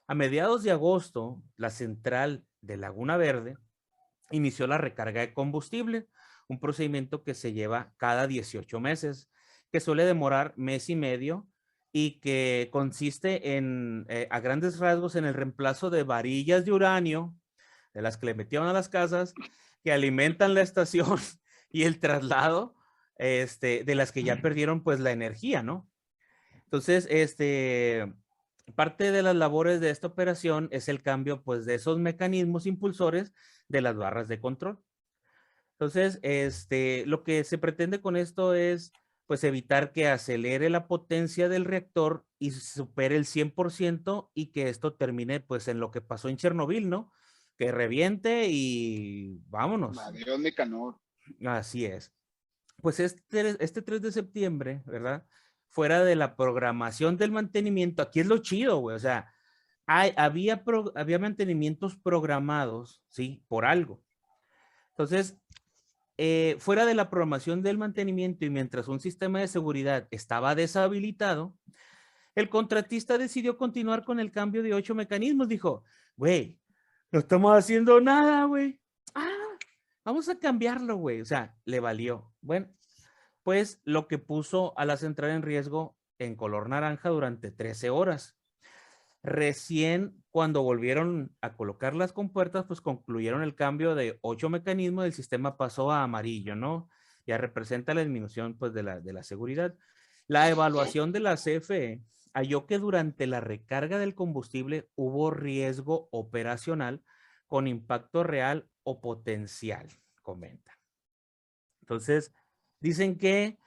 A mediados de agosto, la central de Laguna Verde inició la recarga de combustible, un procedimiento que se lleva cada 18 meses, que suele demorar mes y medio y que consiste en, a grandes rasgos, en el reemplazo de varillas de uranio, de las que le metían a las casas, que alimentan la estación y el traslado de las que ya perdieron pues la energía, ¿no? Entonces, parte de las labores de esta operación es el cambio pues de esos mecanismos impulsores de las barras de control. Entonces, lo que se pretende con esto es pues evitar que acelere la potencia del reactor y supere el 100% y que esto termine pues en lo que pasó en Chernobyl, ¿no? Que reviente y vámonos. Adiós, Nicanor. Así es. Pues este 3 de septiembre, ¿verdad? Fuera de la programación del mantenimiento, aquí es lo chido, güey, o sea, había mantenimientos programados, ¿sí? Por algo. Entonces, fuera de la programación del mantenimiento y mientras un sistema de seguridad estaba deshabilitado, el contratista decidió continuar con el cambio de 8 mecanismos. Dijo, güey, no estamos haciendo nada, güey. Vamos a cambiarlo, güey. O sea, le valió. Bueno, pues lo que puso a la central en riesgo en color naranja durante 13 horas. Recién cuando volvieron a colocar las compuertas, pues concluyeron el cambio de 8 mecanismos, el sistema pasó a amarillo, ¿no? Ya representa la disminución pues de la seguridad. La evaluación de la CFE halló que durante la recarga del combustible hubo riesgo operacional con impacto real o potencial, comentan. Entonces, dicen que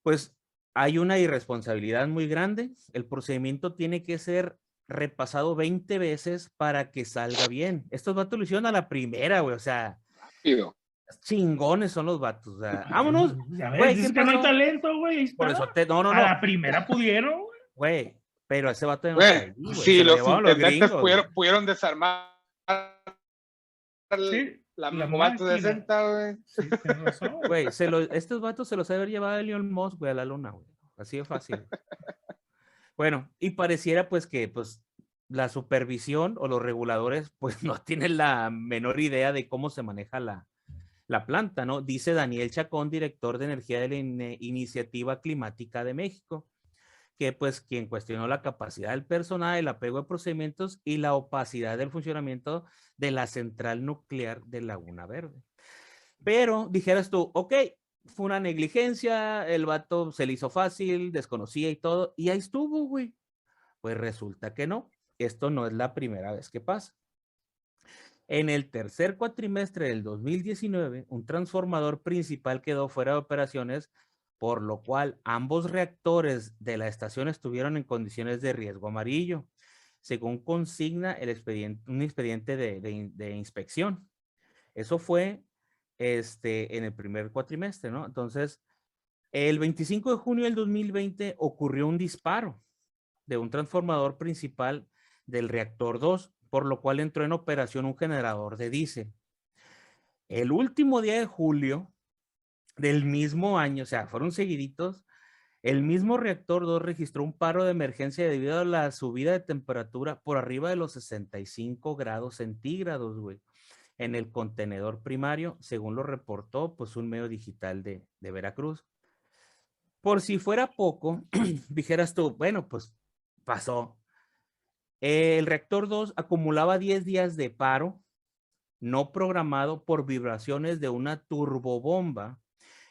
pues hay una irresponsabilidad muy grande. El procedimiento tiene que ser repasado 20 veces para que salga bien. Estos vatos lo hicieron a la primera, güey. O sea, Rápido. chingones son los vatos. O sea, vámonos. Ya ves, Güey, ¿qué dices que no hay pasó? talento, güey. Por eso no. A la primera pudieron, güey. Güey, pero ese vato ya no está ahí, güey. Sí, Se lo los llevaron los intendentes gringos, pudieron desarmar Sí, la la Mobato de máquina. Senta, güey. Sí, tienes razón. güey, estos vatos se los ha de haber llevado a Elon Musk, güey, a la luna, güey. Así de fácil. Bueno, y pareciera pues que pues la supervisión o los reguladores pues no tienen la menor idea de cómo se maneja la planta, ¿no? Dice Daniel Chacón, director de energía de la Iniciativa Climática de México, que pues quien cuestionó la capacidad del personal, el apego de procedimientos y la opacidad del funcionamiento de la central nuclear de Laguna Verde. Pero dijeras tú, ok, fue una negligencia, el vato se le hizo fácil, desconocía y todo, y ahí estuvo, güey. Pues resulta que no, esto no es la primera vez que pasa. En el tercer cuatrimestre del 2019, un transformador principal quedó fuera de operaciones, por lo cual ambos reactores de la estación estuvieron en condiciones de riesgo amarillo, según consigna un expediente de inspección. Eso fue en el primer cuatrimestre, ¿no? Entonces, el 25 de junio del 2020 ocurrió un disparo de un transformador principal del reactor 2, por lo cual entró en operación un generador de diésel. El último día de julio del mismo año, o sea, fueron seguiditos, el mismo reactor 2 registró un paro de emergencia debido a la subida de temperatura por arriba de los 65 grados centígrados, güey, en el contenedor primario, según lo reportó pues un medio digital de Veracruz. Por si fuera poco, dijeras tú, bueno, pues pasó. El reactor 2 acumulaba 10 días de paro no programado por vibraciones de una turbobomba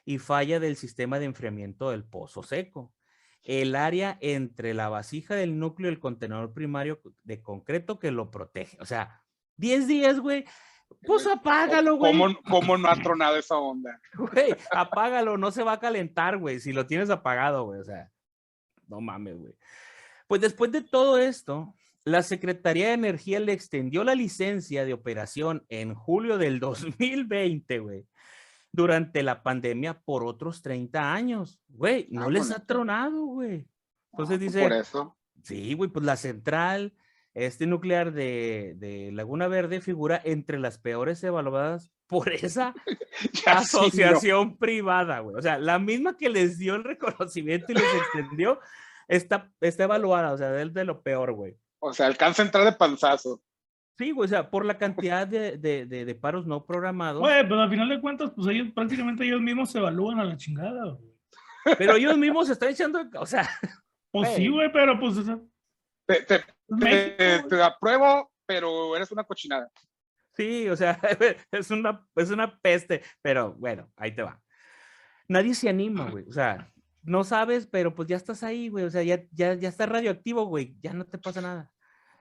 y falla del sistema de enfriamiento del pozo seco. El área entre la vasija del núcleo y el contenedor primario de concreto que lo protege. O sea, 10 días, güey. Pues apágalo, güey. ¿Cómo no ha tronado esa onda? Güey, apágalo, no se va a calentar, güey, si lo tienes apagado, güey. O sea, no mames, güey. Pues después de todo esto, la Secretaría de Energía le extendió la licencia de operación en julio del 2020, güey, durante la pandemia por otros 30 años. Güey, no les ha tronado, güey. Entonces dice, por eso. sí, güey, pues la central este nuclear de Laguna Verde figura entre las peores evaluadas por esa Ya sí, no. asociación privada, güey. O sea, la misma que les dio el reconocimiento y les extendió, está evaluada, o sea, de lo peor, güey. O sea, alcanza a entrar de panzazo. Sí, güey, o sea, por la cantidad de paros no programados. Güey, pero al final de cuentas, pues ellos prácticamente ellos mismos se evalúan a la chingada, güey. Pero ellos mismos se están echando, o sea. Pues sí, güey, pero pues o sea, México, Te apruebo, pero eres una cochinada. Sí, o sea, es una peste, pero bueno, ahí te va. Nadie se anima, güey, o sea, no sabes, pero pues ya estás ahí, güey, o sea, ya estás radioactivo, güey, ya no te pasa nada.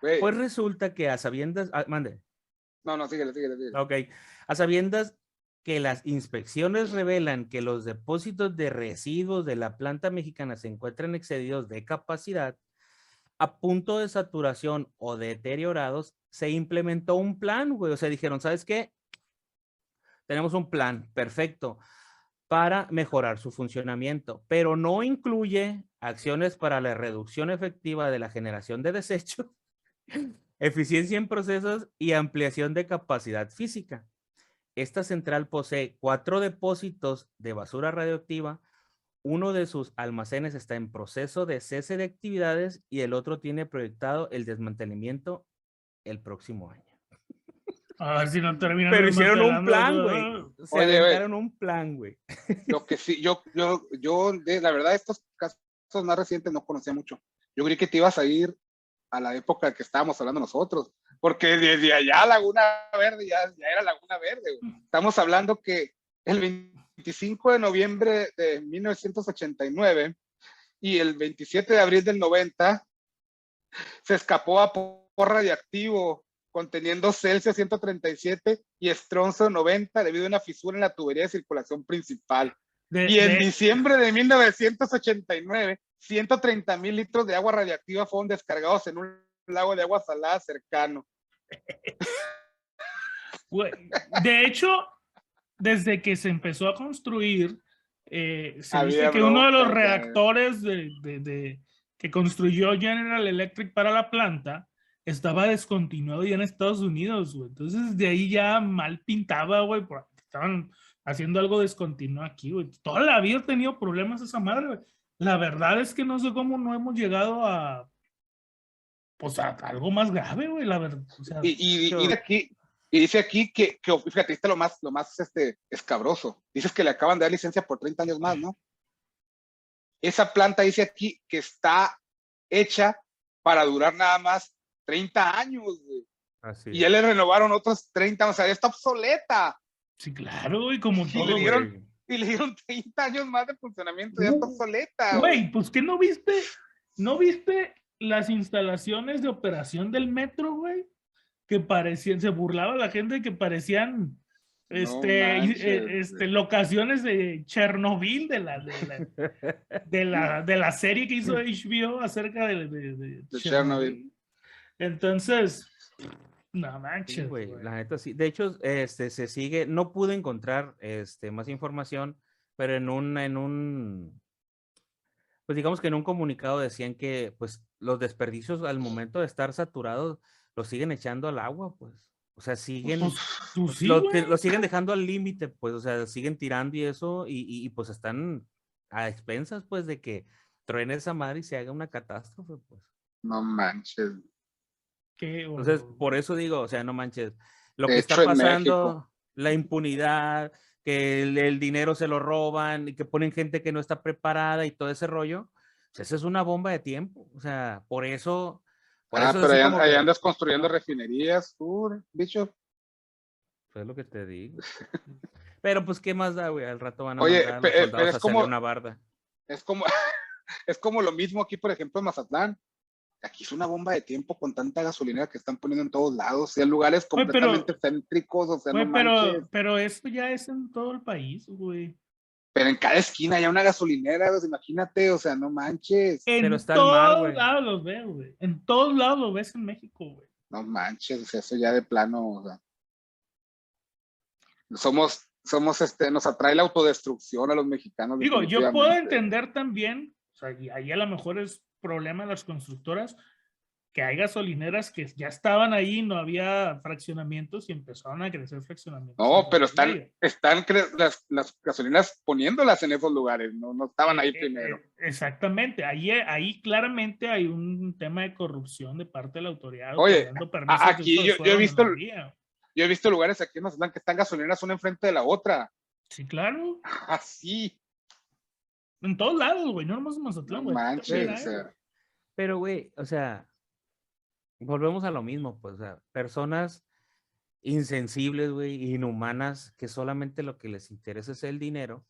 Güey. Pues resulta que a sabiendas, mande. No, síguele. Ok, a sabiendas que las inspecciones revelan que los depósitos de residuos de la planta mexicana se encuentran excedidos de capacidad, a punto de saturación o deteriorados, se implementó un plan, güey. O sea, dijeron, ¿sabes qué? Tenemos un plan perfecto para mejorar su funcionamiento, pero no incluye acciones para la reducción efectiva de la generación de desechos, eficiencia en procesos y ampliación de capacidad física. Esta central posee 4 depósitos de basura radioactiva. Uno de sus almacenes está en proceso de cese de actividades y el otro tiene proyectado el desmantelamiento el próximo año. a ver si no terminan. Pero hicieron un plan, desmantelando, güey. Se aventaron un plan, güey. Lo que sí, yo la verdad, estos casos más recientes no conocía mucho. Yo creí que te ibas a ir a la época que estábamos hablando nosotros, porque desde allá Laguna Verde ya era Laguna Verde, güey. Estamos hablando que el 25 de noviembre de 1989 y el 27 de abril del 90 se escapó vapor radiactivo conteniendo Celsius 137 y estroncio 90 debido a una fisura en la tubería de circulación principal. Y en diciembre de 1989, 130,000 litros de agua radiactiva fueron descargados en un lago de agua salada cercano. De hecho, desde que se empezó a construir, se dice que bronca, uno de los reactores que construyó General Electric para la planta estaba descontinuado ya en Estados Unidos, güey. Entonces de ahí ya mal pintaba, güey, porque estaban haciendo algo descontinuo aquí, güey. Toda la vida he tenido problemas esa madre, güey. La verdad es que no sé cómo no hemos llegado a, pues, a algo más grave, güey, la verdad. O sea, y dice aquí que fíjate, lo más escabroso. Dices que le acaban de dar licencia por 30 años más, ¿no? Esa planta dice aquí que está hecha para durar nada más 30 años, güey. Así y ya le renovaron otros 30, o sea, ya está obsoleta. Sí, claro, y como todo, y le dieron 30 años más de funcionamiento, ya está obsoleta. Güey, pues ¿qué no viste? ¿No viste las instalaciones de operación del metro, güey? Que parecían, se burlaba la gente que parecían locaciones de Chernobyl, de la serie que hizo HBO acerca de Chernobyl. Entonces, no manches. Sí, güey, la neta sí. De hecho, se sigue, no pude encontrar más información, pero en un pues digamos que en un comunicado decían que pues los desperdicios al momento de estar saturados los siguen echando al agua, pues. O sea, siguen, sí, lo siguen dejando al límite, pues, o sea, siguen tirando y eso, y pues están a expensas, pues, de que truene esa madre y se haga una catástrofe, pues. No manches. Entonces, por eso digo, o sea, no manches. Lo que está pasando, la impunidad, que el dinero se lo roban y que ponen gente que no está preparada y todo ese rollo, pues esa es una bomba de tiempo. O sea, por eso... pero allá andas construyendo refinerías, bicho. Pues es lo que te digo. Pero pues, ¿qué más da, güey? Al rato van a mandar a los soldados a hacerle una barda. Es como lo mismo aquí, por ejemplo, en Mazatlán. Aquí es una bomba de tiempo con tanta gasolinera que están poniendo en todos lados, y en lugares completamente céntricos, o sea, no manches. Pero esto ya es en todo el país, güey. Pero en cada esquina hay una gasolinera, pues, imagínate, o sea, no manches. En todos lados los ves, güey. En todos lados lo ves en México, güey. No manches, o sea, eso ya de plano, o sea. Somos nos atrae la autodestrucción a los mexicanos. Digo, yo puedo entender también, o sea, y ahí a lo mejor es problema de las constructoras, que hay gasolineras que ya estaban ahí, no había fraccionamientos y empezaron a crecer fraccionamientos. No, pero las gasolineras poniéndolas en esos lugares, no estaban ahí primero. Exactamente, ahí claramente hay un tema de corrupción de parte de la autoridad. Oye, aquí yo he visto lugares aquí en Mazatlán que están gasolineras una enfrente de la otra. Sí, claro. Así. En todos lados, güey, no nomás en Mazatlán, güey. No manches, Pero, güey, o sea, volvemos a lo mismo, pues, o sea, personas insensibles, güey, inhumanas, que solamente lo que les interesa es el dinero,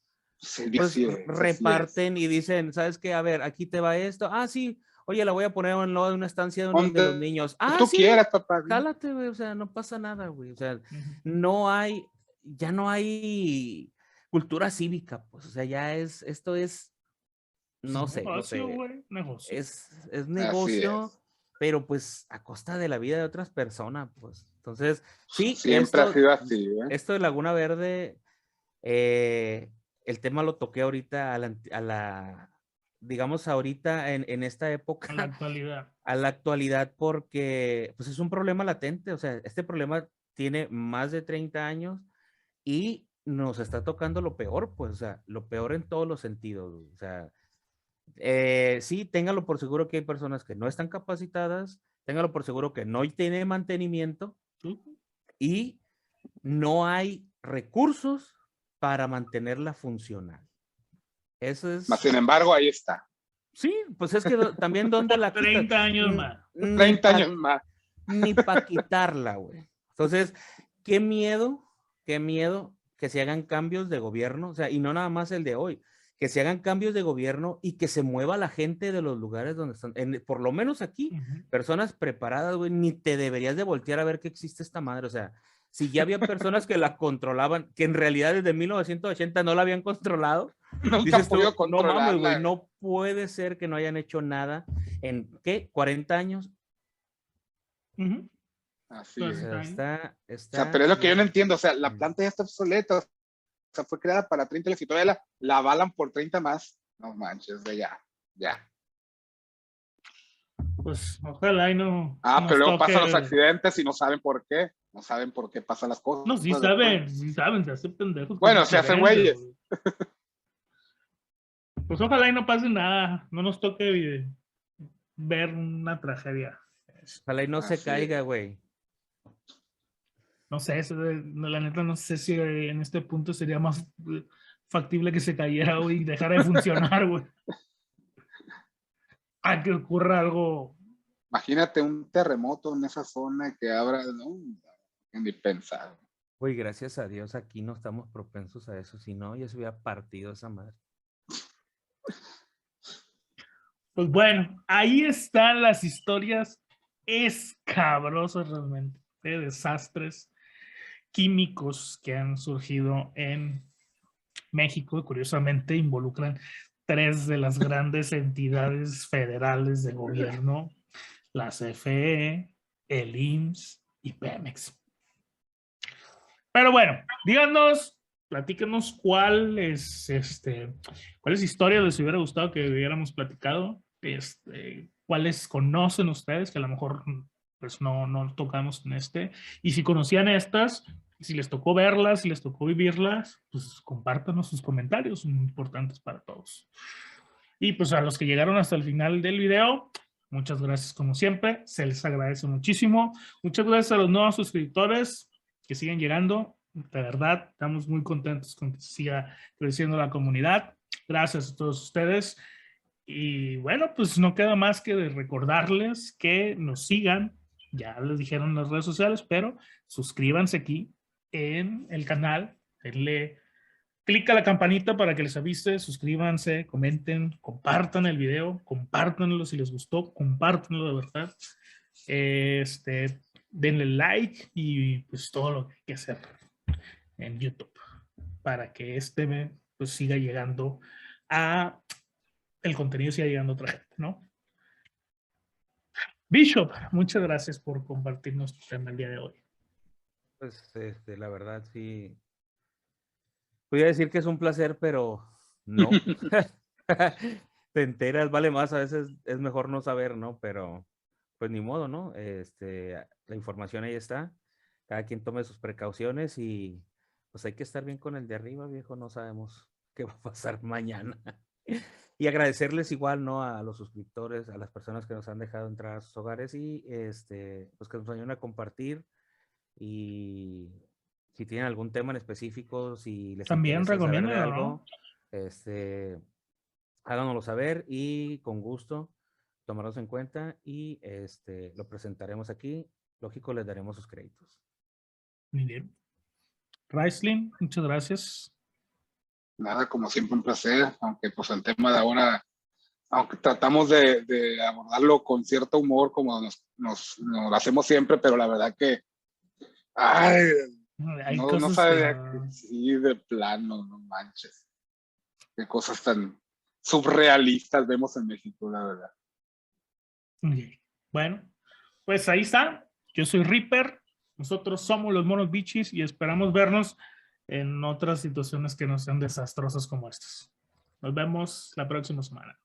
pues reparten y dicen, ¿sabes qué? A ver, aquí te va esto. Ah, sí, oye, la voy a poner en una estancia de uno de los niños. Ah, tú sí, quieras, papá. Cálate, güey, o sea, no pasa nada, güey, o sea, ya no hay cultura cívica, pues, o sea, esto es, no sé, güey, negocio. Es negocio, pero pues a costa de la vida de otras personas, pues. Entonces, sí. Siempre ha sido así, ¿eh? Esto de Laguna Verde, el tema lo toqué ahorita digamos ahorita en esta época. A la actualidad. A la actualidad porque pues es un problema latente, o sea, este problema tiene más de 30 años y nos está tocando lo peor, pues, o sea, lo peor en todos los sentidos, o sea, sí, téngalo por seguro que hay personas que no están capacitadas, téngalo por seguro que no tiene mantenimiento y no hay recursos para mantenerla funcional. Eso es... Sin embargo, ahí está. Sí, pues es que también donde la 30 años más. 30 años más. Ni para quitarla, güey. Entonces, qué miedo que se hagan cambios de gobierno, o sea, y no nada más el de hoy, que se hagan cambios de gobierno y que se mueva la gente de los lugares donde están, por lo menos aquí, personas preparadas, güey, ni te deberías de voltear a ver que existe esta madre, o sea, si ya había personas que la controlaban, que en realidad desde 1980 no la habían controlado, nunca podido controlarla. No mames, güey, no puede ser que no hayan hecho nada en, ¿qué? 40 años. Así es. O sea, o sea, pero es lo que yo no entiendo, o sea, la planta ya está obsoleta, o sea, fue creada para 30 y todavía la avalan por 30 más. No manches, de ya. Pues ojalá y no. Pero luego pasan los accidentes y no saben por qué. No saben por qué pasan las cosas. No, sí saben, se hacen pendejos. Bueno, se hacen güeyes. Pues ojalá y no pase nada, no nos toque ver una tragedia. Ojalá y no se caiga, güey. No sé, la neta no sé si en este punto sería más factible que se cayera, güey, y dejara de funcionar, güey. A que ocurra algo. Imagínate un terremoto en esa zona que abra, ¿no? Ni pensar. Güey, gracias a Dios aquí no estamos propensos a eso, si no, ya se hubiera partido esa madre. Pues bueno, ahí están las historias escabrosas realmente de desastres químicos que han surgido en México y curiosamente involucran 3 de las grandes entidades federales de gobierno, la CFE, el IMSS y Pemex. Pero bueno, díganos, platíquenos cuáles historias les hubiera gustado que hubiéramos platicado, cuáles conocen ustedes que a lo mejor pues no tocamos en y si conocían estas, si les tocó verlas, si les tocó vivirlas, pues compártanos sus comentarios, son importantes para todos. Y pues a los que llegaron hasta el final del video, muchas gracias como siempre, se les agradece muchísimo. Muchas gracias a los nuevos suscriptores que siguen llegando, de verdad, estamos muy contentos con que siga creciendo la comunidad. Gracias a todos ustedes. Y bueno, pues no queda más que de recordarles que nos sigan. Ya les dijeron en las redes sociales, pero suscríbanse aquí en el canal. Denle clic a la campanita para que les avise. Suscríbanse, comenten, compartan el video, compártanlo si les gustó, compártanlo de verdad. Denle like y pues todo lo que hay que hacer en YouTube para que pues siga llegando el contenido siga llegando a otra gente, ¿no? Bishop, muchas gracias por compartirnos tu tema el día de hoy. Pues la verdad sí. Voy a decir que es un placer, pero no. Te enteras, vale más, a veces es mejor no saber, ¿no? Pero pues ni modo, ¿no? La información ahí está. Cada quien tome sus precauciones y pues hay que estar bien con el de arriba, viejo. No sabemos qué va a pasar mañana. Y agradecerles igual, ¿no? A los suscriptores, a las personas que nos han dejado entrar a sus hogares y pues que nos ayuden a compartir. Y si tienen algún tema en específico, si les También interesa saber de recomiéndenlo, algo, ¿no? háganoslo saber y con gusto tomarlos en cuenta y lo presentaremos aquí. Lógico, les daremos sus créditos. Muy bien. Raislin, muchas gracias. Nada, como siempre un placer, aunque pues el tema de ahora, aunque tratamos de abordarlo con cierto humor como nos lo hacemos siempre, pero la verdad que, ay, Hay no cosas sabe, que... sí, de plano, no manches. Qué cosas tan surrealistas vemos en México, la verdad. Bueno, pues ahí está. Yo soy Reaper. Nosotros somos los Monos Bichis y esperamos vernos en otras situaciones que no sean desastrosas como estas. Nos vemos la próxima semana.